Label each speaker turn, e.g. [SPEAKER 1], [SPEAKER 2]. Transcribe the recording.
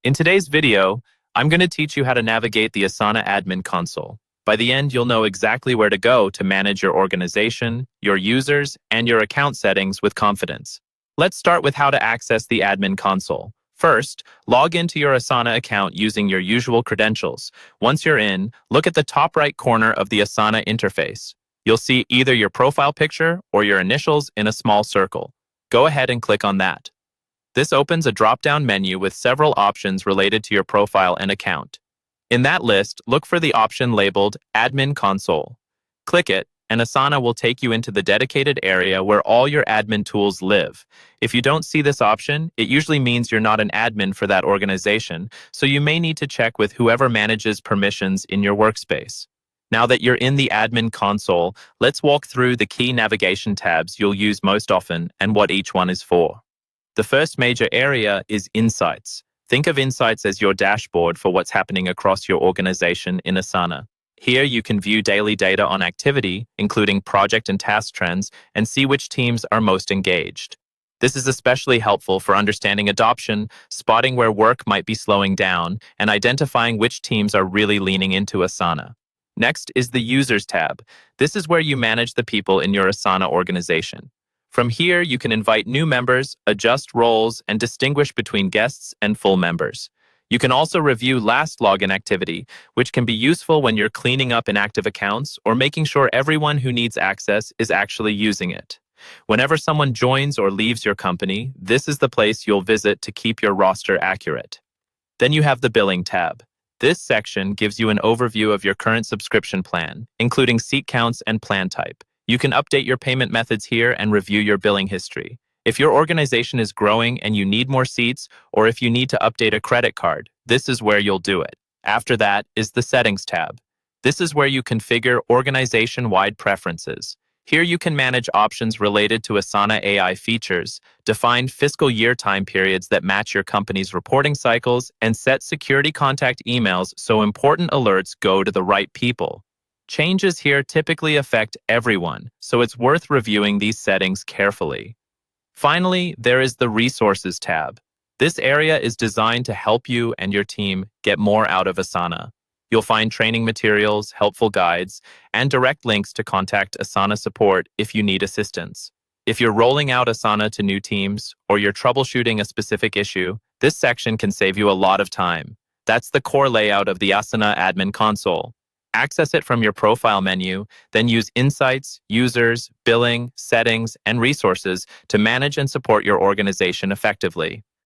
[SPEAKER 1] In today's video, I'm going to teach you how to navigate the Asana admin console. By the end, you'll know exactly where to go to manage your organization, your users, and your account settings with confidence. Let's start with how to access the admin console. First, log into your Asana account using your usual credentials. Once you're in, look at the top right corner of the Asana interface. You'll see either your profile picture or your initials in a small circle. Go ahead and click on that. This opens a drop-down menu with several options related to your profile and account. In that list, look for the option labeled Admin Console. Click it, and Asana will take you into the dedicated area where all your admin tools live. If you don't see this option, it usually means you're not an admin for that organization, so you may need to check with whoever manages permissions in your workspace. Now that you're in the admin console, let's walk through the key navigation tabs you'll use most often and what each one is for. The first major area is Insights. Think of Insights as your dashboard for what's happening across your organization in Asana. Here you can view daily data on activity, including project and task trends, and see which teams are most engaged. This is especially helpful for understanding adoption, spotting where work might be slowing down, and identifying which teams are really leaning into Asana. Next is the Users tab. This is where you manage the people in your Asana organization. From here, you can invite new members, adjust roles, and distinguish between guests and full members. You can also review last login activity, which can be useful when you're cleaning up inactive accounts or making sure everyone who needs access is actually using it. Whenever someone joins or leaves your company, this is the place you'll visit to keep your roster accurate. Then you have the Billing tab. This section gives you an overview of your current subscription plan, including seat counts and plan type. You can update your payment methods here and review your billing history. If your organization is growing and you need more seats, or if you need to update a credit card, this is where you'll do it. After that is the Settings tab. This is where you configure organization-wide preferences. Here you can manage options related to Asana AI features, define fiscal year time periods that match your company's reporting cycles, and set security contact emails so important alerts go to the right people. Changes here typically affect everyone, so it's worth reviewing these settings carefully. Finally, there is the Resources tab. This area is designed to help you and your team get more out of Asana. You'll find training materials, helpful guides, and direct links to contact Asana support if you need assistance. If you're rolling out Asana to new teams or you're troubleshooting a specific issue, this section can save you a lot of time. That's the core layout of the Asana admin console. Access it from your profile menu, then use Insights, Users, Billing, Settings, and Resources to manage and support your organization effectively.